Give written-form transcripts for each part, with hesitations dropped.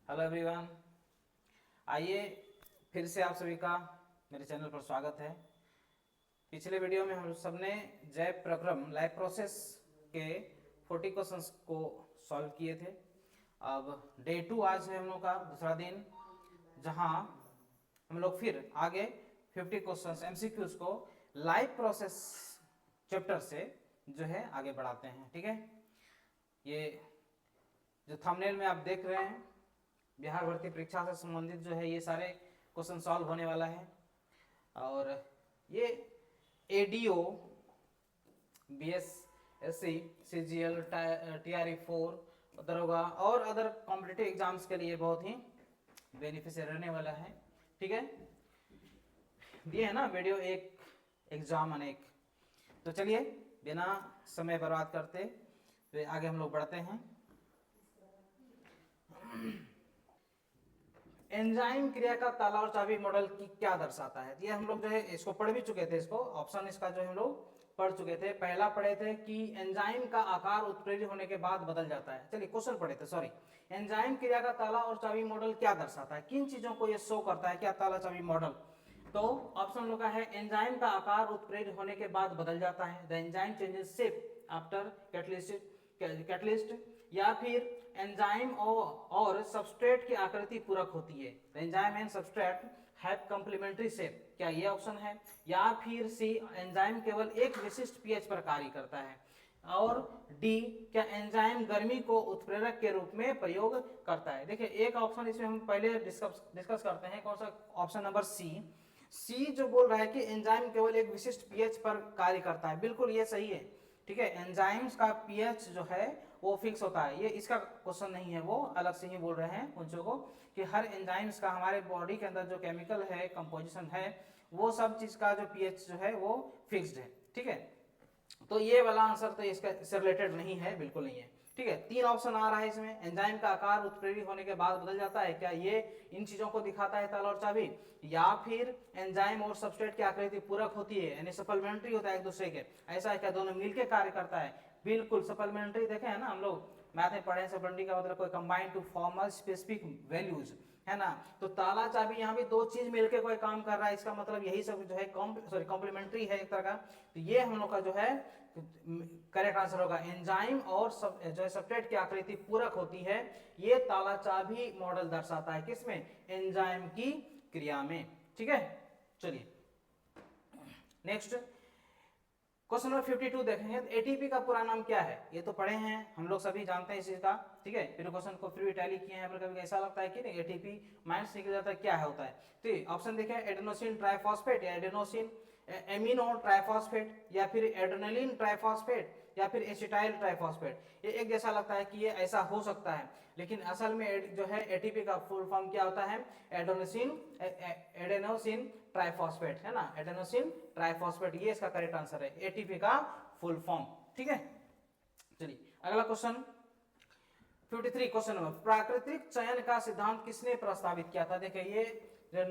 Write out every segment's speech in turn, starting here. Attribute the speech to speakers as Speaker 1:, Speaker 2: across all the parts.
Speaker 1: Hello everyone, आइए फिर से आप सभी का मेरे चैनल पर स्वागत है। पिछले वीडियो में हम सबने जैव प्रक्रम लाइफ प्रोसेस के 40 क्वेश्चंस को सॉल्व किए थे। अब डे 2 आज है हम लोग का दूसरा दिन, जहां हम लोग फिर आगे 50 क्वेश्चंस एमसीक्यूज को लाइफ प्रोसेस चैप्टर से जो है आगे बढ़ाते हैं। ठीक है, ये जो थंबनेल में आप देख रहे हैं बिहार भर्ती परीक्षा से संबंधित जो है ये सारे क्वेश्चन सॉल्व होने वाला है। और ये एडीओ, बीएसएससी, सीजीएल, टीआरई4, दरोगा और अदर कॉम्पिटिटिव एग्जाम्स के लिए बहुत ही बेनिफिशियल रहने वाला है। ठीक है, दिए है ना वीडियो एक एग्जाम अनेक। तो चलिए बिना समय बर्बाद करते हुए आगे हम लोग बढ़ते हैं। एंजाइम क्रिया का ताला और चाबी मॉडल की क्या दर्शाता है? ये हम लोग जो है इसको पढ़ भी चुके थे, इसको ऑप्शन इसका जो हम लोग पढ़ चुके थे। पहला पढ़े थे कि एंजाइम का आकार उत्प्रेरित होने के बाद बदल जाता है। चलिए क्वेश्चन पढ़े थे, सॉरी। एंजाइम क्रिया का ताला और चाबी मॉडल क्या दर्शाता है, किन चीजों को ये शो करता है, क्या ताला चाबी मॉडल? तो ऑप्शन लोग का है एंजाइम का आकार उत्प्रेरित होने के बाद बदल जाता है, the enzyme changes shape after catalyst, या फिर एंजाइम और सबस्ट्रेट की आकृति पूरक होती है, enzyme and substrate have complementary shape, क्या ये ऑप्शन है? या फिर सी, एंजाइम केवल एक विशिष्ट पीएच पर कार्य करता है, और डी, क्या एंजाइम गर्मी को उत्प्रेरक के रूप में प्रयोग करता है। देखिए एक ऑप्शन इसमें हम पहले डिस्कस करते हैं, कौन सा? ऑप्शन नंबर सी जो बोल रहा है कि एंजाइम केवल एक विशिष्ट पीएच पर कार्य करता है, बिल्कुल ये सही है। ठीक है, एंजाइम्स का पीएच जो है वो फिक्स होता है, ये इसका क्वेश्चन नहीं है, वो अलग से ही बोल रहे हैं बच्चों को कि हर एंजाइम्स का हमारे बॉडी के अंदर जो केमिकल है, कंपोजिशन है, वो सब चीज का जो पीएच जो है वो फिक्स्ड है। ठीक है, तो ये वाला आंसर तो इसका रिलेटेड नहीं है, बिल्कुल नहीं है। ठीक है, तीन ऑप्शन आ रहा है इसमें, एंजाइम का आकार उत्प्रेरित होने के बाद बदल जाता है, क्या ये इन चीजों को दिखाता है ताला और चाबी? या फिर एंजाइम और सबस्ट्रेट की आकृति पूरक होती है, यानी सप्लीमेंट्री होता है एक दूसरे के, ऐसा है क्या दोनों मिलकर कार्य करता है? बिल्कुल सप्लीमेंट्री, देखे हैं ना हम लोग मैथ में पढ़े, सप्लीमेंट्री का मतलब कोई combine to form a specific values, है ना। तो ताला चाबी यहाँ भी दो चीज मिलके कोई काम कर रहा है, इसका मतलब यही सब जो है कॉम्प्लीमेंट्री है एक तरह का। तो ये हम लोग का जो है करेक्ट आंसर होगा, एंजाइम और जो है सबस्ट्रेट की आकृति पूरक होती है, ये ताला चाबी मॉडल दर्शाता है, किसमें? एंजाइम की क्रिया में। ठीक है, चलिए नेक्स्ट क्वेश्चन नंबर 52 देखेंगे। एटीपी का पूरा नाम क्या है? ये तो पढ़े हैं हम लोग, सभी जानते हैं इस चीज का। ठीक है, फिर क्वेश्चन को फिर भी टैली किए हैं, कभी ऐसा लगता है कि नहीं एटीपी माइंड से निकल जाता है, क्या है होता है? तो ऑप्शन देखिए, एडेनोसिन ट्राइफॉस्फेट, या एडेनोसिन एमिनो ट्राइफॉस्फेट, या फिर एड्रेनलिन ट्राइफॉस्फेट, या फिर एसिटाइल ट्राइफॉस्फेट। ये एक जैसा लगता है कि ये ऐसा हो सकता है, लेकिन असल में जो है एटीपी का फुल फॉर्म क्या होता है? एडेनोसिन ट्राइफॉस्फेट, है ना, एडेनोसिन ट्राइफॉस्फेट, ये इसका करेक्ट आंसर है, एटीपी का फुल फॉर्म। ठीक है, चलिए अगला क्वेश्चन 53 क्वेश्चन नंबर, प्राकृतिक चयन का सिद्धांत किसने प्रस्तावित किया था? देखिए ये जो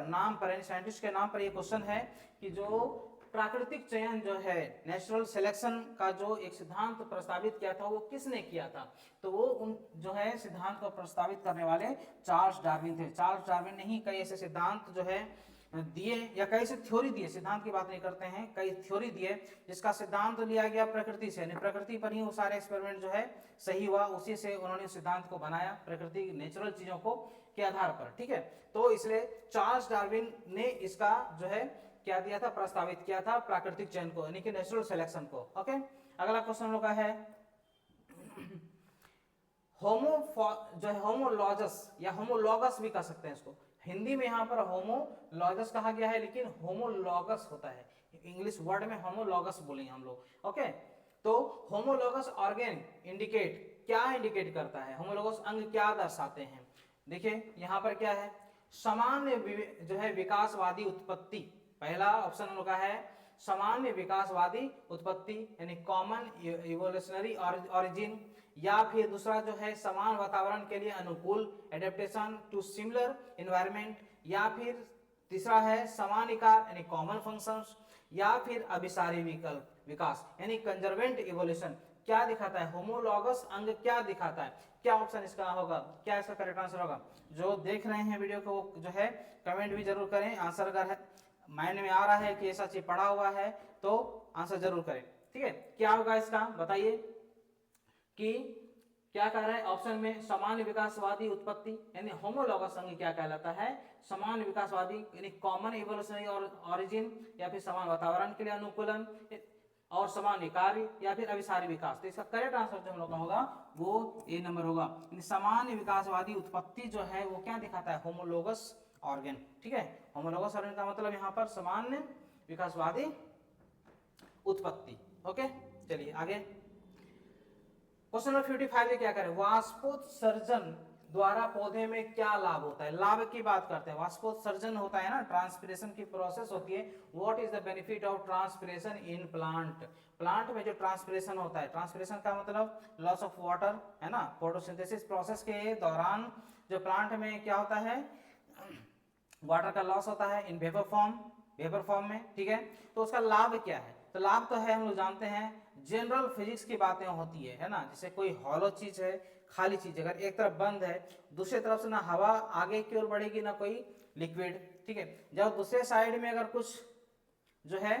Speaker 1: नाम पर यानी साइंटिस्ट के नाम पर ये क्वेश्चन है कि जो प्राकृतिक चयन जो है, नेचुरल सिलेक्शन का जो एक सिद्धांत प्रस्तावित किया था, वो किसने किया था? तो वो उन जो है सिद्धांत को प्रस्तावित करने वाले चार्ल्स डार्विन थे। चार्ल्स डार्विन ने ही कई ऐसे सिद्धांत जो है दिए, या कई से थ्योरी दिए, सिद्धांत की बात नहीं करते हैं, कई थ्योरी दिए जिसका सिद्धांत लिया गया प्रकृति से, यानी प्रकृति पर ही वो सारे एक्सपेरिमेंट जो है सही हुआ, उसी से उन्होंने सिद्धांत को बनाया, प्रकृति नेचुरल चीजों को के आधार पर। ठीक है, तो इसलिए चार्ल्स डार्विन ने इसका जो है क्या दिया था? प्रस्तावित किया था प्राकृतिक चयन को, यानी कि नेचुरल सिलेक्शन को। ओके, अगला क्वेश्चन हम लोग का है जो है होमोलॉजस, या होमोलॉगस भी कह सकते हैं इसको, हिंदी में यहाँ पर होमोलॉजस कहा गया है, लेकिन होमोलॉगस होता है, इंग्लिश वर्ड में होमोलॉगस बोलेंगे हम लोग। ओके, तो होमोलॉगस ऑर्गेन इंडिकेट, क्या इंडिकेट करता है? होमोलॉगस अंग क्या दर्शाते हैं? देखिए यहाँ पर क्या है, सामान्य जो है विकासवादी उत्पत्ति, पहला ऑप्शन हम लोग का है सामान्य विकासवादी उत्पत्ति, यानी कॉमन इवोल्यूशनरी ओरिजिन, या फिर दूसरा जो है समान वातावरण के लिए अनुकूल, एडेप्टेशन टू सिमिलर एनवायरनमेंट, या फिर तीसरा है समान इकार यानी कॉमन फंक्शंस, या फिर अभिसारी विकल्प विकास यानी कंजर्वेंट इवोल्यूशन। क्या दिखाता है, होमोलॉगस अंग क्या दिखाता है, क्या ऑप्शन इसका होगा, क्या इसका करेक्ट आंसर होगा। जो देख रहे हैं वीडियो को वो जो है कमेंट भी जरूर करें, आंसर अगर है माइंड में आ रहा है कि ऐसा चीज पढ़ा हुआ है तो आंसर जरूर करें, ठीक है। क्या होगा इसका बताइए कि क्या कह रहा है ऑप्शन में, समान विकासवादी उत्पत्ति यानी होमोलॉगस अंग क्या कहलाता है, समान विकासवादी यानी कॉमन इवोल्यूशनरी ऑरिजिन, या फिर समान वातावरण के लिए अनुकूलन, और समान कार्य, या फिर अभिसारी विकास। तो इसका करेक्ट आंसर जो हम लोग का होगा वो ए नंबर होगा। समान विकासवादी उत्पत्ति जो है वो क्या दिखाता है, होमोलोगस ऑर्गन, ठीक है। होमोलोगस ऑर्गन का मतलब यहाँ पर समान विकासवादी उत्पत्ति। ओके चलिए आगे, क्वेश्चन नंबर 55 क्या करें, वाष्पोत्सर्जन द्वारा पौधे में क्या लाभ होता है, लाभ की बात करते हैं। वाष्पोत्सर्जन होता है ना, ट्रांसपिरेशन की प्रोसेस होती है। What is the benefit of transpiration in plant, plant में जो ट्रांसपिरेशन होता है, ट्रांसपिरेशन का मतलब लॉस ऑफ वाटर है ना, फोटोसिंथेसिस प्रोसेस के दौरान जो प्लांट में क्या होता है, वाटर का लॉस होता है इन वेपर फॉर्म में, ठीक है। तो उसका लाभ क्या है, तो लाभ तो है हम लोग जानते हैं, जनरल फिजिक्स की बातें होती है ना, जैसे कोई हॉलो चीज है, खाली चीज, अगर एक तरफ बंद है दूसरी तरफ से ना हवा आगे की ओर बढ़ेगी ना कोई लिक्विड, ठीक है। जब दूसरे साइड में अगर कुछ जो है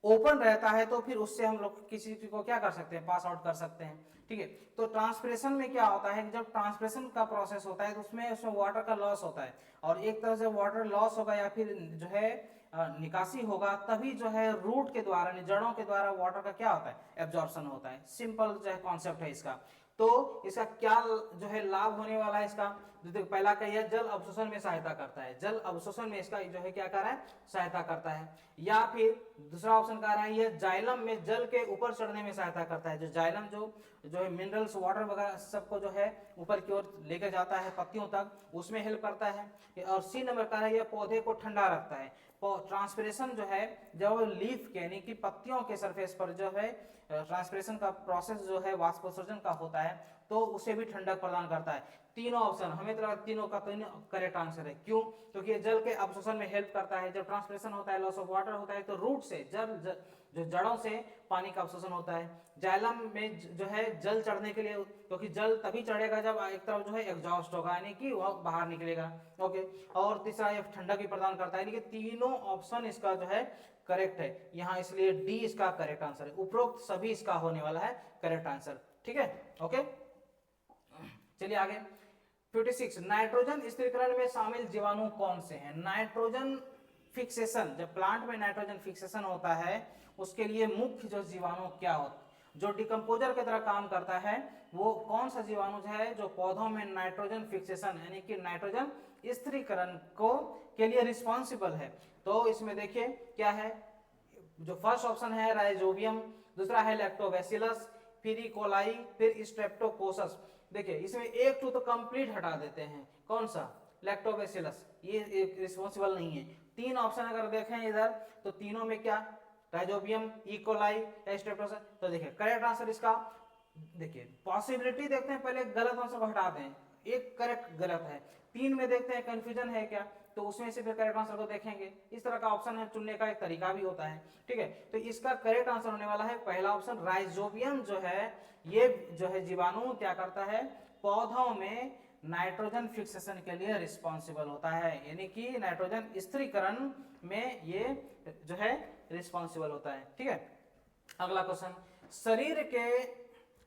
Speaker 1: ओपन रहता है तो फिर उससे हम लोग किसी को क्या कर सकते हैं, पास आउट कर सकते हैं, ठीक है। तो ट्रांसपिरेशन में क्या होता है कि जब ट्रांसपिरेशन का प्रोसेस होता है तो उसमें वाटर का लॉस होता है, और एक तरह से वाटर लॉस होगा या फिर जो है निकासी होगा, तभी जो है रूट के द्वारा, जड़ों के द्वारा वाटर का क्या होता है, एब्जॉर्प्शन होता है। सिंपल जो है कॉन्सेप्ट है इसका। तो इसका क्या जो है लाभ होने वाला है इसका, जो पहला का यह जल अवशोषण में सहायता करता है, जल अवशोषण में इसका जो है क्या कर रहा है, सहायता करता है। या फिर दूसरा ऑप्शन कह रहा है यह जाइलम में जल के ऊपर चढ़ने में सहायता करता है, जो जाइलम जो है मिनरल्स वाटर वगैरह सबको जो है ऊपर की ओर लेकर जाता है पत्तियों तक, उसमें हेल्प करता है। और सी नंबर का है यह पौधे को ठंडा रखता है। ट्रांसपिरेशन जो है जब लीफ के यानी कि पत्तियों के सरफेस पर जो है ट्रांसपिरेशन का प्रोसेस जो है वाष्पोत्सर्जन का होता है तो उसे भी ठंडक प्रदान करता है। तीनों ऑप्शन हमें तो तीनों का तीनों करेक्ट आंसर है। क्यों? क्योंकि जल के अवशोषण में हेल्प करता है, जब ट्रांसपिरेशन होता है लॉस ऑफ वाटर होता है तो रूट से जो जड़ों से पानी का अवशोषण होता है। जाइलम में जो है जल चढ़ने के लिए, क्योंकि जल तभी चढ़ेगा जब एक तरफ जो है एग्जॉस्ट होगा यानी कि वह बाहर निकलेगा, ओके। और तीसरा ये ठंडक भी प्रदान करता है, यानी कि तीनों ऑप्शन इसका जो है करेक्ट है यहाँ, इसलिए डी इसका करेक्ट आंसर है। उपरोक्त सभी इसका होने वाला है करेक्ट आंसर, ठीक है, ओके। चलिए आगे 56, नाइट्रोजन स्थिरीकरण में शामिल जीवाणु कौन से हैं? नाइट्रोजन फिक्सेशन, जब प्लांट में नाइट्रोजन फिक्सेशन होता है उसके लिए मुख्य जो जीवाणु क्या होता जो डिकम्पोजर की तरह काम करता है, वो कौन सा जीवाणु है जो पौधों में नाइट्रोजन फिक्सेशन यानी कि नाइट्रोजन स्थिरीकरण को के लिए रिस्पॉन्सिबल है? तो इसमें देखिए क्या है, जो फर्स्ट ऑप्शन है राइजोबियम, दूसरा है लैक्टोबैसिलस, फिर इकोलाई, फिर स्ट्रेप्टोकोकस। देखिए इसमें एक टू तो कंप्लीट हटा देते हैं, कौन सा, लैक्टोबैसिलस, ये रिस्पॉन्सिबल नहीं है। तीन ऑप्शन अगर देखें इधर तो तीनों में क्या, राइजोबियम, इकोलाई, स्ट्रेप्टोकोकस। तो देखिए करेक्ट आंसर इसका, देखिए पॉसिबिलिटी देखते हैं, पहले गलत आंसर को हटा दें, एक करेक्ट गलत है, तीन में देखते हैं कंफ्यूजन है क्या, तो उसमें से फिर करेक्ट आंसर को देखेंगे। इस तरह का ऑप्शन है, चुनने का एक तरीका भी होता है, ठीक है। तो इसका करेक्ट आंसर होने वाला है पहला ऑप्शन, राइजोबियम जो है ये जो है जीवाणु क्या करता है, पौधों में नाइट्रोजन फिक्सेशन के लिए रिस्पॉन्सिबल होता है, यानी कि नाइट्रोजन स्थिरीकरण में ये जो है रिस्पॉन्सिबल होता है, ठीक है। अगला क्वेश्चन, शरीर के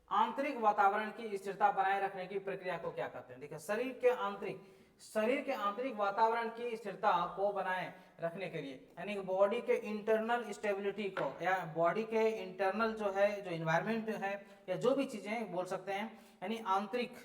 Speaker 1: आंतरिक वातावरण की स्थिरता बनाए रखने की प्रक्रिया को क्या कहते हैं? देखिए शरीर के आंतरिक वातावरण की स्थिरता को बनाए रखने के लिए, यानी बॉडी के इंटरनल स्टेबिलिटी को, या बॉडी के इंटरनल जो है जो इन्वायरमेंट है, या जो भी चीजें बोल सकते हैं, यानी आंतरिक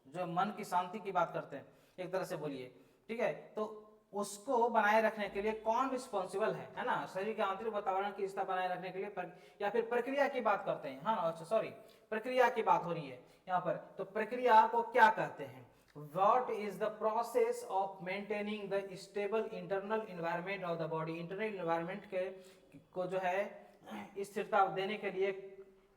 Speaker 1: जो मन की शांति की बात करते हैं एक तरह से बोलिए, ठीक है। तो उसको बनाए रखने के लिए कौन रिस्पॉन्सिबल है ना, शरीर के आंतरिक वातावरण की स्थिरता बनाए रखने के लिए या फिर प्रक्रिया की बात करते हैं, हाँ अच्छा सॉरी प्रक्रिया की बात हो रही है यहाँ पर। तो प्रक्रिया को क्या कहते हैं? What is the process of maintaining the stable internal environment of the body? Internal environment के को जो है स्थिरता देने के लिए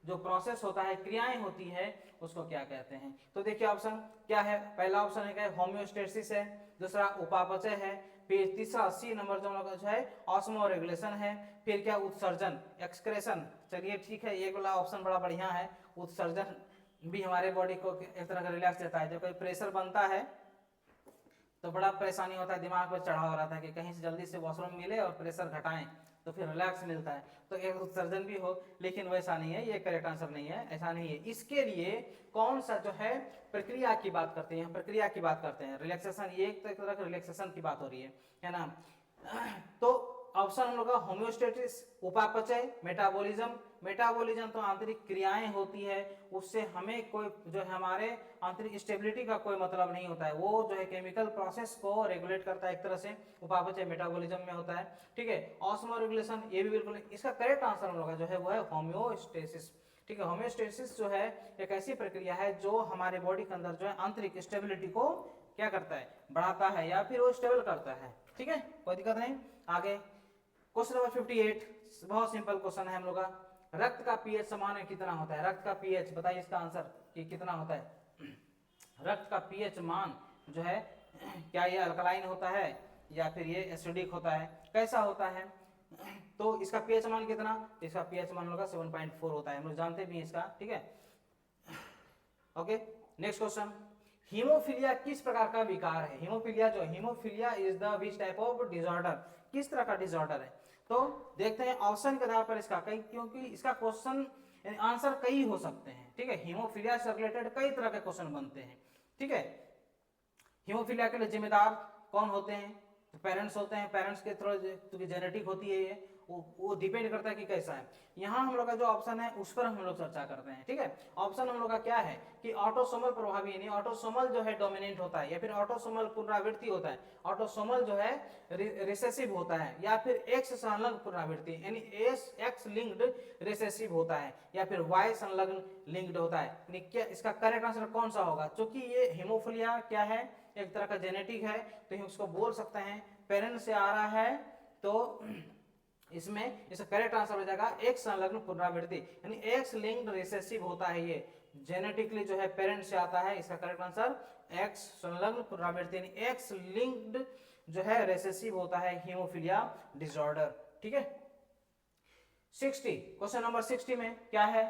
Speaker 1: जो प्रोसेस होता है, क्रियाएं होती है, उसको क्या कहते हैं? तो देखिए ऑप्शन क्या है, पहला ऑप्शन है होम्योस्टेसिस है, दूसरा उपापचय है, फिर तीसरा सी नंबर जो हम लोग का जो है ऑस्मो रेगुलेशन है। फिर क्या उत्सर्जन एक्सक्रेशन, चलिए ठीक है ये वाला ऑप्शन बड़ा बढ़िया है। उत्सर्जन भी हमारे बॉडी को एक तरह का रिलैक्स देता है। जब कोई प्रेशर बनता है तो बड़ा परेशानी होता है, दिमाग पर चढ़ाव रहता है कि कहीं से जल्दी से वॉशरूम मिले और प्रेशर घटाएं तो फिर रिलैक्स मिलता है, तो एक उत्सर्जन भी हो। लेकिन वैसा नहीं है, ये करेक्ट आंसर नहीं है, ऐसा नहीं है। इसके लिए कौन सा जो है प्रक्रिया की बात करते हैं, प्रक्रिया की बात करते हैं, रिलैक्सेशन, ये एक तरह का रिलैक्सेशन की बात हो रही है ना। तो ऑप्शन हम लोग का होम्योस्टेसिस, उपापचय, मेटाबॉलिज्म। मेटाबॉलिज्म तो आंतरिक क्रियाएं होती है, उससे हमें कोई जो है हमारे आंतरिक स्टेबिलिटी का कोई मतलब नहीं होता है, वो जो है केमिकल प्रोसेस को रेगुलेट करता है एक तरह से। उपापचय मेटाबॉलिज्म में होता है, ठीक है। ऑस्मो रेगुलेशन ये भी बिल्कुल, इसका करेक्ट आंसर हम लोग का जो है वो है होम्योस्टेसिस, ठीक है। होम्योस्टेसिस जो है एक ऐसी प्रक्रिया है जो हमारे बॉडी के अंदर जो है आंतरिक स्टेबिलिटी को क्या करता है, बढ़ाता है या फिर वो स्टेबल करता है, ठीक है, कोई दिक्कत नहीं। आगे क्वेश्चन नंबर 58, बहुत सिंपल क्वेश्चन है हम लोग का। रक्त का पीएच समान कितना होता है, रक्त का पीएच बताइए इसका आंसर कि कितना होता है। रक्त का पीएच मान जो है क्या ये अल्कलाइन होता है या फिर ये एसिडिक होता है, कैसा होता है। तो इसका पीएच मान कितना, इसका पीएच मान होगा 7.4 होता है, हम लोग जानते भी हैं इसका, ठीक है। ओके नेक्स्ट क्वेश्चन, हीमोफीलिया किस प्रकार का विकार है। हीमोफीलिया जो haemophilia is the which type of disorder, किस तरह का डिसऑर्डर है। तो देखते हैं ऑप्शन के आधार पर इसका कई, क्योंकि इसका क्वेश्चन आंसर कई हो सकते हैं, ठीक है। हीमोफीलिया से रिलेटेड कई तरह के क्वेश्चन बनते हैं, ठीक है। हीमोफीलिया के लिए जिम्मेदार कौन होते हैं, तो पेरेंट्स होते हैं, पेरेंट्स के थ्रू क्योंकि जेनेटिक होती है ये, वो डिपेंड करता है कि कैसा है। यहाँ हम लोग का जो ऑप्शन है उस पर हम लोग चर्चा करते हैं, ठीक है। ऑप्शन हम लोग का क्या है कि ऑटोसोमल प्रभावी, यानी ऑटोसोमल जो है डोमिनेंट होता है या फिर ऑटोसोमल पुनरावृत्ति होता है, ऑटोसोमल जो है रिसेसिव होता है या फिर एक्स संलग्न पुनरावृत्ति यानी एक्स लिंक्ड रिसेसिव होता है या फिर वाई संलग्न लिंक्ड होता है, यानी क्या इसका करेक्ट आंसर कौन सा होगा। क्योंकि ये हीमोफीलिया क्या है, एक तरह का जेनेटिक है, तो हम उसको बोल सकते हैं पेरेंट्स से आ रहा है, तो इसमें इसका करेक्ट आंसर हो जाएगा एक्स संलग्न पुनरावृत्ति, यानी एक्स लिंक्ड रिसेसिव होता है, ये जेनेटिकली जो है पेरेंट से आता है। इसका करेक्ट आंसर एक्स संलग्न पुनरावृत्ति यानी एक्स लिंक्ड जो है रिसेसिव होता है हीमोफीलिया डिसऑर्डर, ठीक है। 60 क्वेश्चन नंबर 60 में क्या है,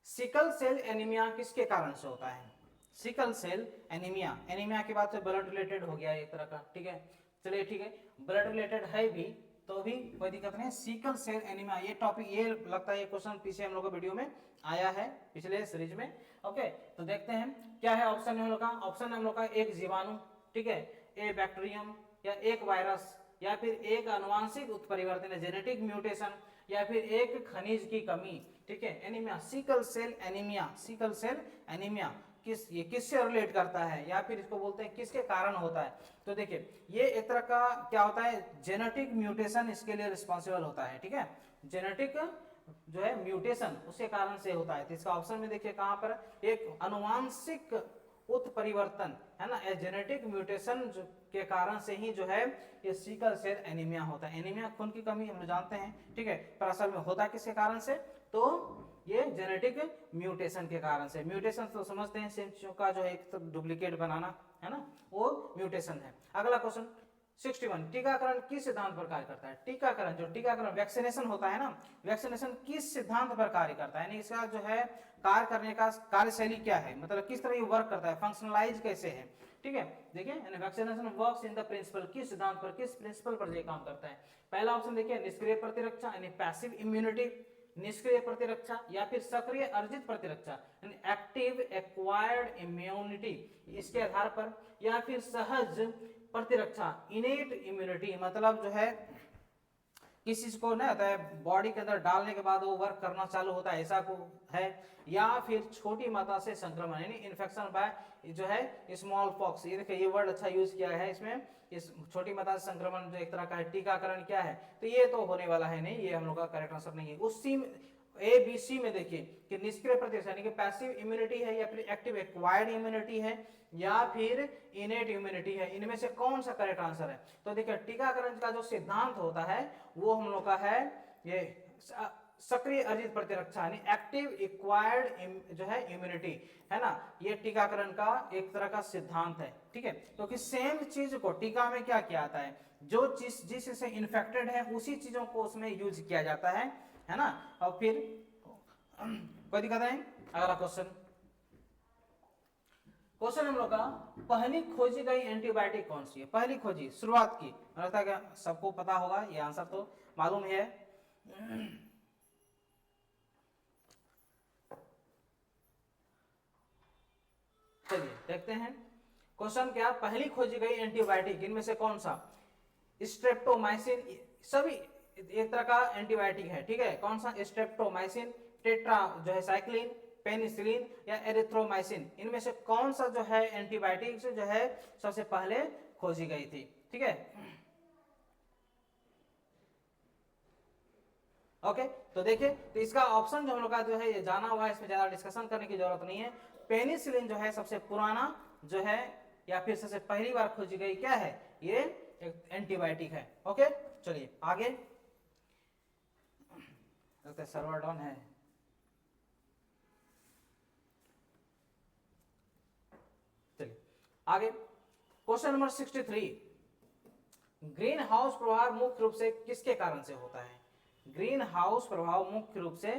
Speaker 1: सिकल सेल एनीमिया किसके कारण से होता है। सिकल सेल एनीमिया, एनीमिया के बाद से ब्लड रिलेटेड हो गया एक तरह का, ठीक है। चलिए ठीक है, ब्लड रिलेटेड है भी तो भी कोई दिक्कत नहीं। सिकल सेल एनीमिया ये टॉपिक, ये लगता है ये क्वेश्चन पीछे हम लोग को वीडियो में आया है पिछले सीरीज में, ओके। तो देखते हैं क्या है ऑप्शन हम लोग का। ऑप्शन हम लोग का एक जीवाणु, ठीक है, ए बैक्टीरियम या एक वायरस या फिर एक अनुवांशिक उत्परिवर्तन है जेनेटिक म्यूटेशन या फिर एक खनिज की कमी, ठीक है। Anaemia, sickle cell anaemia, sickle cell anaemia ये किससे रिलेट करता है या फिर इसको बोलते हैं किसके कारण होता है। तो देखिए ये एक तरह का क्या होता है, जेनेटिक म्यूटेशन इसके लिए रिस्पॉन्सिबल होता है, ठीक है। जेनेटिक जो है म्यूटेशन उसके कारण से होता है। तो इसका ऑप्शन में देखिए कहां पर, एक अनुवांशिक उत्परिवर्तन है ना, जेनेटिक म्यूटेशन के कारण से ही जो है ये सिकल सेल एनीमिया होता है। एनीमिया खून की कमी हम लोग जानते हैं, ठीक है, पर असल में होता किसके कारण से, तो ये जेनेटिक म्यूटेशन के कारण से। म्यूटेशन तो समझते हैं सेम चीजों का जो है एक तो डुप्लीकेट बनाना है ना, वो म्यूटेशन है। अगला क्वेश्चन 61, टीकाकरण किस सिद्धांत पर कार्य करता है। टीकाकरण, जो टीकाकरण वैक्सीनेशन होता है ना, वैक्सीनेशन किस सिद्धांत पर कार्य करता है, यानी इसका जो है कार्य करने का कार्यशैली क्या है, मतलब किस तरह ये वर्क करता है, फंक्शनलाइज कैसे है, ठीक है। देखिए vaccination works in the principle, किस सिद्धांत पर, किस प्रिंसिपल पर ये काम करता है। पहला ऑप्शन देखिए निष्क्रिय प्रतिरक्षा यानी पैसिव इम्यूनिटी, निष्क्रिय प्रतिरक्षा या फिर सक्रिय अर्जित प्रतिरक्षा यानी एक्टिव एक्वायर्ड इम्यूनिटी, इसके आधार पर, या फिर सहज प्रतिरक्षा इनेट इम्यूनिटी, मतलब जो है किस चीज को ना होता है बॉडी के अंदर डालने के बाद वो वर्क करना चालू होता है, ऐसा को है। या फिर छोटी मात्रा से संक्रमण यानी इन्फेक्शन बाय जो है स्मॉल पॉक्स, ये देखिए ये वर्ड अच्छा यूज किया है इसमें, इस छोटी मात्रा से संक्रमण जो एक तरह का है। टीकाकरण क्या है, तो ये तो होने वाला है नहीं, ये हम लोग का करेक्ट आंसर नहीं है। उसी ए बी सी में देखिए कि निष्क्रिय प्रतिरक्षा यानी कि पैसिव इम्यूनिटी है या फिर एक्टिव एक्वायर्ड इम्यूनिटी है या फिर इनेट इम्यूनिटी है, इनमें से कौन सा करेक्ट आंसर है। तो देखिए टीकाकरण का जो सिद्धांत होता है वो हम लोग का है ये सक्रिय अर्जित प्रतिरक्षा यानी एक्टिव एक्वायर्ड जो है इम्यूनिटी, है ना, ये टीकाकरण का एक तरह का सिद्धांत है, ठीक है। क्योंकि सेम चीज को टीका में क्या किया जाता है, जो चीज जिससे इन्फेक्टेड है उसी चीजों को उसमें यूज किया जाता है ना। और फिर कोई दिक्कत है? अगला क्वेश्चन हम लोग का, पहली खोजी गई एंटीबायोटिक कौन सी है? पहली खोजी, शुरुआत की, लगता है क्या सबको पता होगा, ये आंसर तो मालूम है। चलिए देखते हैं क्वेश्चन क्या, पहली खोजी गई एंटीबायोटिक इनमें से कौन सा? स्ट्रेप्टोमाइसिन, सभी एक तरह का एंटीबायोटिक है, ठीक है। कौन सा? स्ट्रेप्टोमाइसिन, टेट्रा जो है साइक्लिन, पेनिसिलिन या एरिथ्रोमाइसिन, इनमें से कौन सा जो है एंटीबायोटिक जो है सबसे पहले खोजी गई थी, ठीक है। ओके, तो देखिए, तो इसका ऑप्शन जो हम लोग का जो है ये जाना हुआ है, इसमें ज्यादा डिस्कशन करने की जरूरत नहीं है। पेनिसिलिन जो है सबसे पुराना जो है या फिर सबसे पहली बार खोजी गई क्या है, ये एक एंटीबायोटिक है। ओके, चलिए आगे, लगता है सर्वर डाउन है। चलिए आगे, क्वेश्चन नंबर 63, ग्रीन हाउस प्रभाव मुख्य रूप से किसके कारण से होता है? ग्रीन हाउस प्रभाव मुख्य रूप से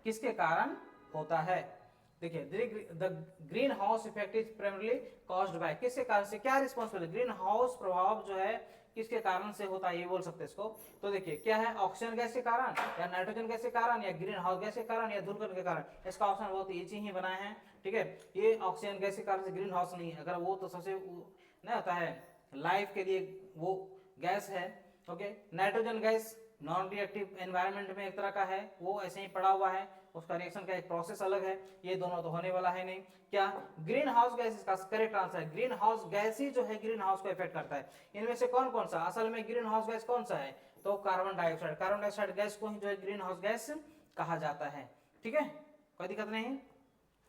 Speaker 1: किसके कारण होता है? देखिए, the green house effect is primarily caused by, किसके कारण से, क्या रिस्पॉन्सिबल, ग्रीन हाउस प्रभाव जो है किसके कारण से होता है, ये बोल सकते हैं इसको। तो देखिए क्या है, ऑक्सीजन गैस के कारण या नाइट्रोजन गैस के कारण या ग्रीन हाउस गैस के कारण या धूलकण के कारण? इसका ऑप्शन बहुत इजी ही बनाए हैं, ठीक है। ये ऑक्सीजन गैस के कारण से ग्रीन हाउस नहीं है, अगर वो तो सबसे नहीं होता है लाइफ के लिए वो गैस है। Okay, nitrogen gas non reactive environment में एक तरह का है, वो ऐसे ही पड़ा हुआ है, उसका रिएक्शन का एक प्रोसेस अलग है, ये दोनों तो होने वाला है नहीं। क्या ग्रीन हाउस गैस इसका करेक्ट आंसर है, ग्रीन हाउस गैस ही जो है ग्रीन हाउस को इफेक्ट करता है। इनमें से कौन कौन सा, असल में ग्रीन हाउस गैस कौन सा है, तो carbon dioxide, carbon dioxide gas को ही जो है ग्रीन हाउस गैस कहा जाता है, ठीक है, कोई दिक्कत नहीं।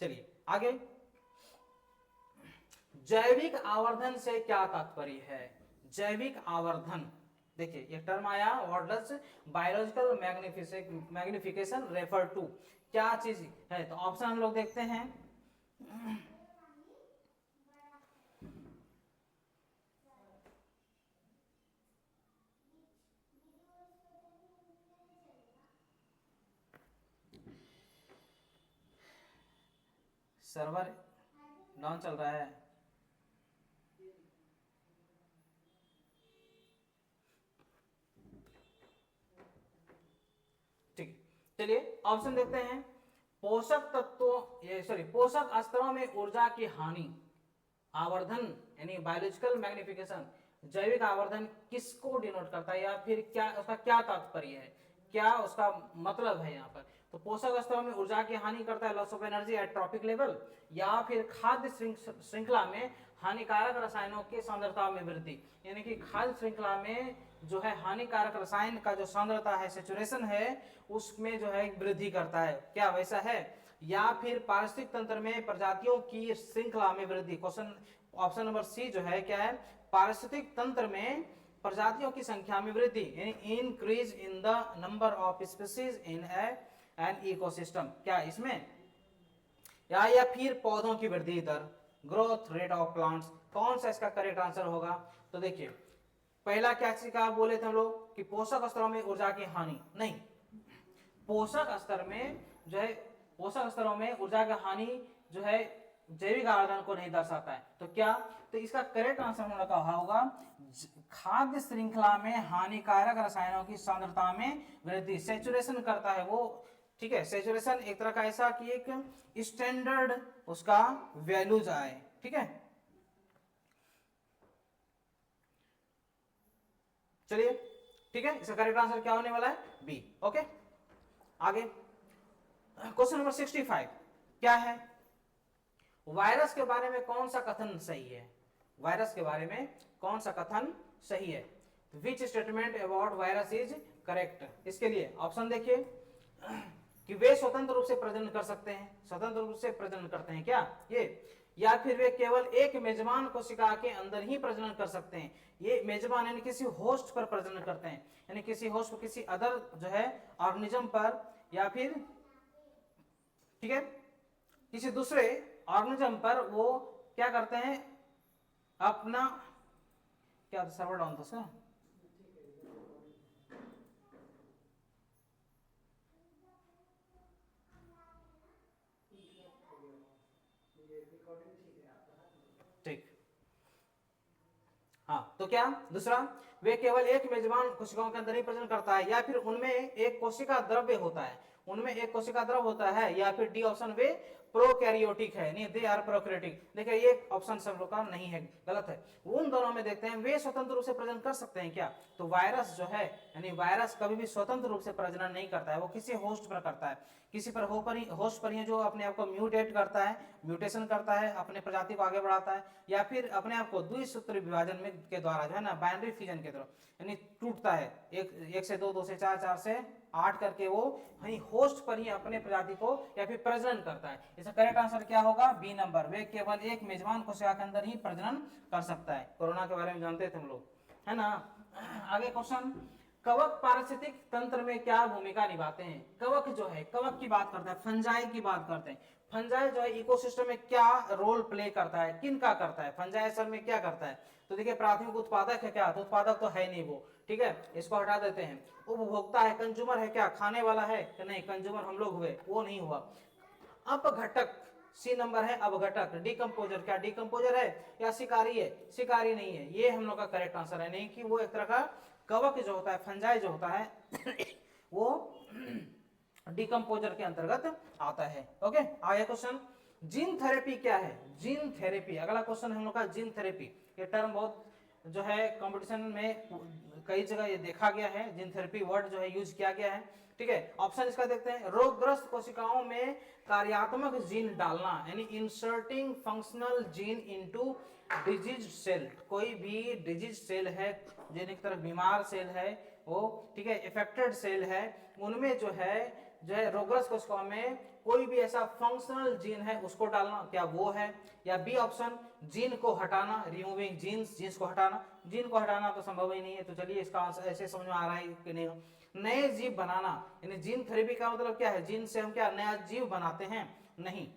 Speaker 1: चलिए आगे, जैविक आवर्धन से क्या तात्पर्य है? जैविक आवर्धन, देखिए ये टर्म आया, what does biological magnification refer to, क्या चीज है? तो ऑप्शन हम लोग देखते हैं, सर्वर डाउन चल रहा है। ठीक, चलिए ऑप्शन देखते हैं, पोषक तत्वों ये सॉरी पोषक स्तरों में ऊर्जा की हानि, आवर्धन यानी बायोलॉजिकल मैग्निफिकेशन, जैविक आवर्धन किसको डिनोट करता है या फिर क्या उसका क्या तात्पर्य है, क्या उसका मतलब है यहाँ पर? तो पोषक स्तरों में ऊर्जा की हानि करता है, loss of energy at trophic level, या फिर खाद्य श्रृंखला में हानिकारक रसायनों की सांद्रता में वृद्धि, यानी कि खाद्य श्रृंखला में जो है हानिकारक रसायन का जो सांद्रता है, सेचुरेशन है, उसमें जो है वृद्धि करता है, क्या वैसा है? या फिर पारिस्थितिक तंत्र में प्रजातियों की श्रृंखला में वृद्धि, क्वेश्चन ऑप्शन नंबर सी जो है क्या है, पारिस्थितिक तंत्र में प्रजातियों की संख्या में वृद्धि, यानी increase in the number of species in an ecosystem, क्या इसमें? या फिर पौधों की वृद्धि दर, ग्रोथ रेट ऑफ प्लांट्स, कौन सा इसका करेक्ट आंसर होगा? तो देखिए, पहला क्या चीज का बोले थे हम लोग कि पोषक स्तरों में ऊर्जा की हानि, नहीं, पोषक स्तर में जो है पोषक स्तरों में ऊर्जा की हानि जो है जैविक आवर्धन को नहीं दर्शाता है, तो क्या? तो इसका करेक्ट आंसर हम लोग का होगा खाद्य श्रृंखला में हानिकारक रसायनों की सांद्रता में वृद्धि, सेचुरेशन करता है वो, ठीक है। सेचुरेशन एक तरह का ऐसा कि एक स्टैंडर्ड उसका वैल्यूज आए, ठीक है। चलिए ठीक है, इसका करेक्ट आंसर क्या होने वाला है? बी। ओके, आगे क्वेश्चन नंबर 65 क्या है, वायरस के बारे में कौन सा कथन सही है? वायरस के बारे में कौन सा कथन सही है? Which statement about virus is correct? इसके लिए ऑप्शन देखिए, कि वे स्वतंत्र रूप से प्रजनन कर सकते हैं, स्वतंत्र रूप से प्रजनन करते हैं क्या ये, या फिर वे केवल एक मेजबान कोशिका के अंदर ही प्रजनन कर सकते हैं। ये मेजबान यानी किसी होस्ट पर प्रजनन करते हैं, यानी किसी होस्ट पर, किसी अदर जो है ऑर्गेनिज्म पर, या फिर ठीक है किसी दूसरे ऑर्गेनिज्म पर वो क्या करते हैं अपना, क्या सर्वर डाउन था सर? ठीक, हाँ तो क्या दूसरा, वे केवल एक मेजबान कोशिकाओं के अंदर ही प्रजनन करता है, या फिर उनमें एक कोशिका द्रव्य होता है, उनमें एक कोशिका द्रव होता है, या फिर डी ऑप्शन वे प्रोकैरियोटिक है, नहीं दे आर प्रोकैरियोटिक। देखिए ये ऑप्शन सब लोग का नहीं है, गलत है। उन दोनों में देखते हैं वे स्वतंत्र रूप से प्रजनन कर सकते हैं क्या, तो वायरस जो है, यानी वायरस कभी भी स्वतंत्र रूप से प्रजनन नहीं करता है, वो किसी होस्ट पर करता है, किसी पर होस्ट पर ही जो अपने आप को म्यूटेट करता है, म्यूटेशन करता है, अपने प्रजाति को आगे बढ़ाता है, या फिर अपने आप को द्विसूत्री विभाजन में के द्वारा जो है ना बाइनरी फ्यूजन के द्वारा यानी टूटता है, एक से दो, दो से चार, चार से 8 करके वो वहीं होस्ट पर ही अपने प्रजाति को या फिर प्रजनन करता है। इसका करेक्ट आंसर क्या होगा, बी नंबर, वे केवल एक मेजबान कोशिका के अंदर ही प्रजनन कर सकता है। कोरोना के बारे में जानते थे हम लोग, है ना। आगे क्वेश्चन, कवक पारिस्थितिक तंत्र में क्या भूमिका निभाते हैं। कवक जो है, कवक की बात करता है, फंजाई की बात करते हैं। फंजाई जो है इकोसिस्टम में क्या रोल प्ले करता है, किन का करता है, फंजाई असल में क्या करता है, तो देखिए प्राथमिक उत्पादक है क्या, तो उत्पादक तो है नहीं वो, ठीक है, इसको हटा देते हैं। उपभोक्ता है, कंज्यूमर है क्या, खाने वाला है कि नहीं, कंज्यूमर हम लोग हुए, वो नहीं हुआ। अपघटक, सी नंबर है अपघटक। डिकम्पोजर, क्या डिकम्पोजर है या शिकारी है, शिकारी नहीं है, ये हम लोग का करेक्ट आंसर है, नहीं कि वो एक तरह का कवक जो होता है, फंजाई जो होता है वो डिकम्पोजर के अंतर्गत आता है। ओके, आगे क्वेश्चन, जीन थेरेपी क्या है, जीन थेरेपी, अगला क्वेश्चन हम लोग का जीन थेरेपी। ये टर्म बहुत जो है कंपटीशन में कई जगह ये देखा गया है, जीन थेरेपी वर्ड जो है यूज किया गया है, ठीक है। ऑप्शन इसका देखते हैं, रोगग्रस्त कोशिकाओं में कार्यात्मक जीन डालना, यानी inserting functional gene into disease cell, कोई भी डिजीज सेल है, जिन एक तरह बीमार सेल है वो, ठीक है, इफेक्टेड सेल है, उनमें जो है रोगग्रस्त कोशिकाओं में कोई भी ऐसा फंक्शनल जीन है उसको डालना, क्या वो है। या बी ऑप्शन, जीन को हटाना, रिमूविंग जीन्स, जीन्स को हटाना, जीन को हटाना तो संभव ही नहीं है, तो चलिए इसका आंसर ऐसे समझ में आ रहा है कि नहीं। नए जीव बनाना, यानी जीन थेरेपी का मतलब क्या है, जीन से हम क्या नया जीव बनाते हैं, नहीं।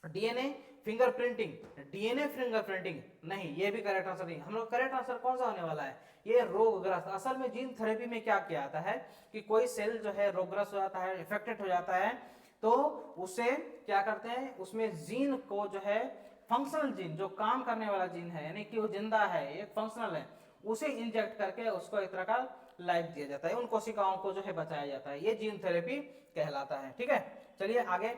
Speaker 1: डीएनए फिंगरप्रिंटिंग, डीएनए फिंगरप्रिंटिंग नहीं, ये भी करेक्ट आंसर नहीं। हम लोग करेक्ट आंसर कौन सा होने वाला है, ये रोगग्रस्त। असल में जीन थेरेपी में क्या किया जाता है कि कोई सेल जो है रोगग्रस्त हो जाता है, इफेक्टेड हो जाता है, तो उसे क्या करते हैं, उसमें जीन को जो है फंक्शनल जीन, जो काम करने वाला जीन है, यानी कि वो जिंदा है, एक फंक्शनल है, उसे इंजेक्ट करके उसको एक तरह का लाइफ दिया जाता है, उन कोशिकाओं को जो है बचाया जाता है, ये जीन थेरेपी कहलाता है, ठीक है। चलिए आगे,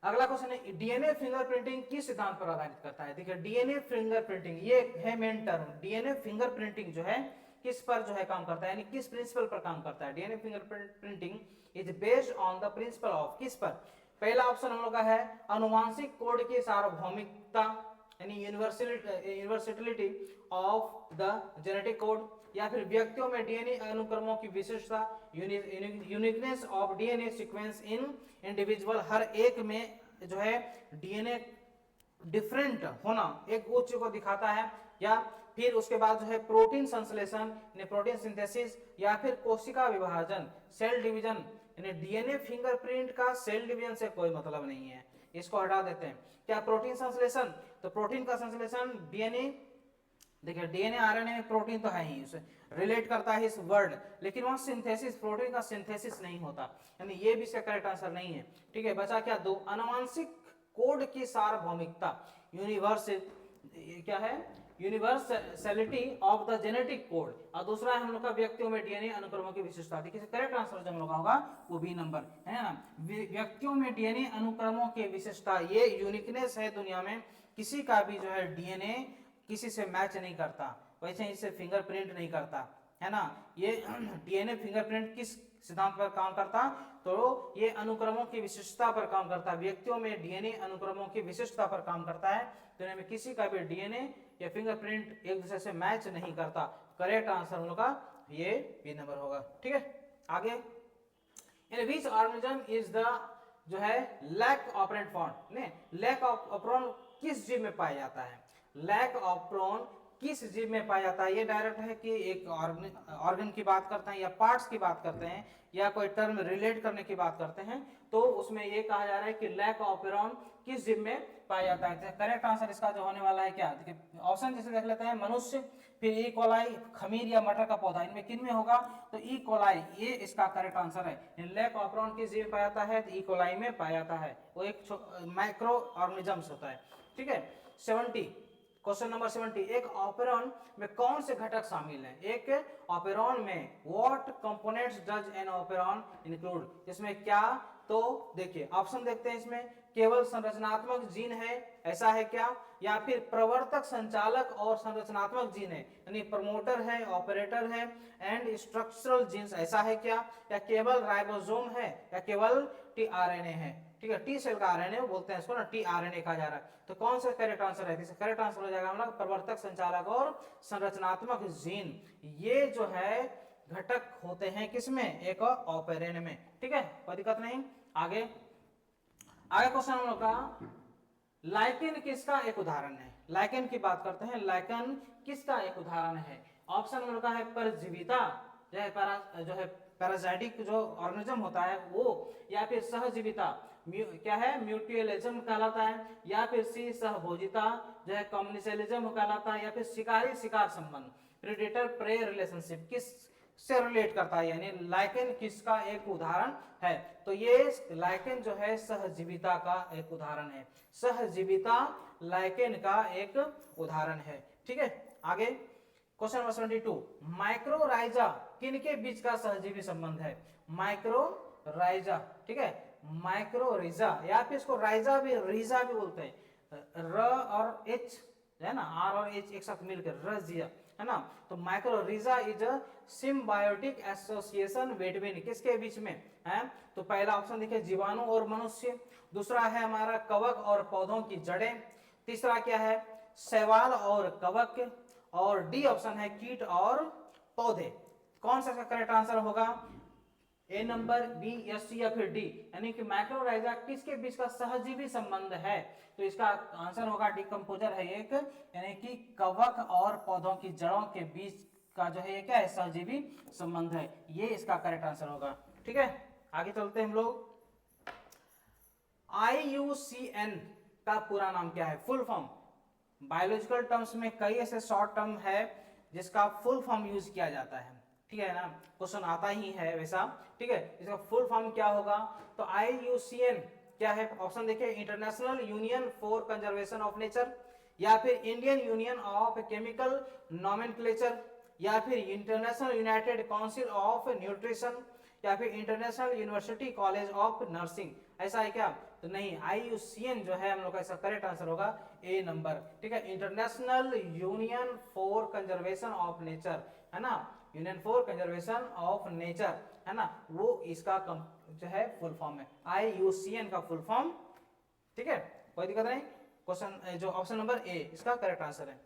Speaker 1: अगला क्वेश्चन है, डीएनए फिंगरप्रिंटिंग किस सिद्धांत पर आधारित करता है। देखिए डीएनए फिंगरप्रिंटिंग ये है मेन टर्म, डीएनए फिंगरप्रिंटिंग जो है किस पर जो है काम करता है, यानी किस प्रिंसिपल पर काम करता है। DNA fingerprinting is based on the principle of, किस पर, पहला ऑप्शन हम लोग का है अनुवांशिक कोड की सार्वभौमिकता, यानी universality of the genetic code, या फिर व्यक्तियों में डीएनए अनुक्रमों की विशिष्टता, uniqueness of DNA sequence in individual, हर एक में जो है डीएनए डिफरेंट होना एक उच्च को दिखाता है, या फिर उसके बाद जो है प्रोटीन संश्लेषण, प्रोटीन सिंथेसिस, या फिर कोशिका विभाजन, सेल डिवीजन, यानी डीएनए फिंगरप्रिंट का सेल डिवीजन से कोई मतलब नहीं है, इसको हटा देते हैं। क्या प्रोटीन संश्लेषण, तो प्रोटीन का संश्लेषण डीएनए, देखिए डीएनए आरएनए में प्रोटीन तो है ही, उसे रिलेट करता है इस वर्ड, लेकिन वहां सिंथेसिस, प्रोटीन का सिंथेसिस नहीं होता, यानी ये भी इसका करेक्ट आंसर नहीं है, ठीक है। बचा क्या, दो, अनुवांशिक कोड की सार्वभौमिकता, यूनिवर्स, क्या है, universality of the genetic code, और दूसरा है हम लोग का व्यक्तियों में डीएनए अनुक्रमों की विशिष्टता। देखिए करेक्ट आंसर जो हम लोग का होगा वो बी नंबर है ना, व्यक्तियों में डीएनए अनुक्रमों की विशिष्टता, ये यूनिकनेस है दुनिया में, किसी का भी जो है डीएनए किसी से मैच नहीं करता, वैसे इसे फिंगरप्रिंट नहीं करता, है ना। ये डीएनए फिंगरप्रिंट किस सिद्धांत पर काम करता, तो ये अनुक्रमों की विशिष्टता पर काम करता है, व्यक्तियों में डीएनए अनुक्रमों की विशिष्टता पर काम करता है, दुनिया में किसी का भी डीएनए या फिंगरप्रिंट एक दूसरे से मैच नहीं करता। करेक्ट आंसर हम लोग का ये बी नंबर होगा, ठीक है। आगे, इन विच ऑर्गेनिज्म इज द जो है लैक ऑपरेंट फॉर्म, ने लैक ऑफ ऑपरेंट किस जीव में पाया जाता है? लैक ऑफ प्रोन किस जीव में पाया जाता है? ये डायरेक्ट है कि एक ऑर्गन की बात करते हैं या पार्ट्स की बात करते हैं या कोई टर्म रिलेट करने की बात करते हैं, तो उसमें ये कहा जा रहा है कि लैक ऑफ प्रोन किस जीव में पाया जाता है। करेक्ट आंसर इसका जो होने वाला है क्या, देखिए ऑप्शन जैसे देख लेते हैं, मनुष्य, फिर ई कोलाई, खमीर या मटर का पौधा, इनमें किन में होगा? तो ई कोलाई, ये इसका करेक्ट आंसर है। लैक ऑफ प्रोन किस जीव में पाया जाता है? तो ई कोलाई में पाया जाता है, वो एक माइक्रो ऑर्गेनिजम्स होता है। ठीक है, 70 क्वेश्चन नंबर 70, एक ऑपेरॉन में कौन से घटक शामिल हैं? एक ऑपेरॉन में what components does N operon include? इसमें क्या, तो देखिए ऑप्शन देखते हैं, इसमें केवल संरचनात्मक जीन है, ऐसा है क्या? या फिर प्रवर्तक, संचालक और संरचनात्मक जीन है, यानी प्रमोटर है, ऑपरेटर है एंड स्ट्रक्चरल जीन्स, ऐसा है क्या? या केवल राइबोसोम है या केवल टीआरएनए है? ठीक है, टी सेल का आरएनए बोलते हैं इसको ना, टीआरएनए कहा जा रहा है। तो कौन सा करेक्ट आंसर है? इसका करेक्ट आंसर हो जाएगा हमारा प्रवर्तक, संचालक और संरचनात्मक जीन। ये जो है घटक होते हैं किसमें? एक ऑपेरन में। ठीक है, कोई दिक्कत नहीं। आगे क्वेश्चन हम लोग का, लाइकेन किसका एक उदाहरण है? लाइकेन की बात करते हैं, लाइकेन किसका एक उदाहरण है? ऑप्शन हम लोग का है परजीविता, जो है पैरासाइटिक जो ऑर्गेनिज्म होता है वो, या फिर सहजीविता, क्या है, म्यूचुअलिज्म कहलाता है, या फिर सी सहभोजिता जो है कम्युनिसलिज्म कहलाता है, या फिर शिकारी शिकार संबंध, प्रेडेटर प्रे रिलेशनशिप, किस से रिलेट करता है? यानी लाइकेन किसका एक उदाहरण है? तो ये लाइकेन जो है सहजीविता का एक उदाहरण है। सहजीविता लाइकेन का एक उदाहरण है। ठीक है, आगे क्वेश्चन नंबर 72, माइक्रोराइजा किनके बीच का सहजीवी संबंध है? माइक्रोराइजा, ठीक है, माइक्रोरिजा, या फिर इसको राइजा भी, रीजा भी बोलते हैं, र और एच है ना, आर और एच एक साथ मिलकर रजिया है ना। तो mycorrhiza is a symbiotic association between, किसके बीच में है? तो पहला ऑप्शन देखिए, जीवाणु और मनुष्य, दूसरा है हमारा कवक और पौधों की जड़ें, तीसरा क्या है, शैवाल और कवक, और डी ऑप्शन है कीट और पौधे। कौन सा करेक्ट आंसर होगा? ए नंबर, बी, एस, सी या फिर डी, यानी कि माइक्रोराइजा किसके बीच का सहजीवी संबंध है? तो इसका आंसर होगा डिकम्पोजर है एक, यानी कि कवक और पौधों की जड़ों के बीच का जो है ये क्या है? सहजीवी संबंध है, ये इसका करेक्ट आंसर होगा। ठीक है, आगे चलते हैं हम लोग। IUCN का पूरा नाम क्या है? फुल फॉर्म, बायोलॉजिकल टर्म्स में कई ऐसे शॉर्ट टर्म है जिसका फुल फॉर्म यूज किया जाता है। ठीक है ना, क्वेश्चन आता ही है वैसा। ठीक है, इसका फुल फॉर्म क्या होगा? तो IUCN क्या है? ऑप्शन देखिए, international union for conservation of nature, या फिर Indian union of chemical nomenclature, या फिर international United council of nutrition, या फिर international university college of nursing, ऐसा है क्या? तो नहीं, IUCN जो है हम लोग का इसका करेक्ट आंसर होगा ए नंबर। ठीक है, international union for conservation of nature है ना, union for conservation of nature है ना, वो इसका जो है फुल फॉर्म है, IUCN का फुल फॉर्म। ठीक है, कोई दिक्कत नहीं। क्वेश्चन जो ऑप्शन नंबर ए इसका करेक्ट आंसर है।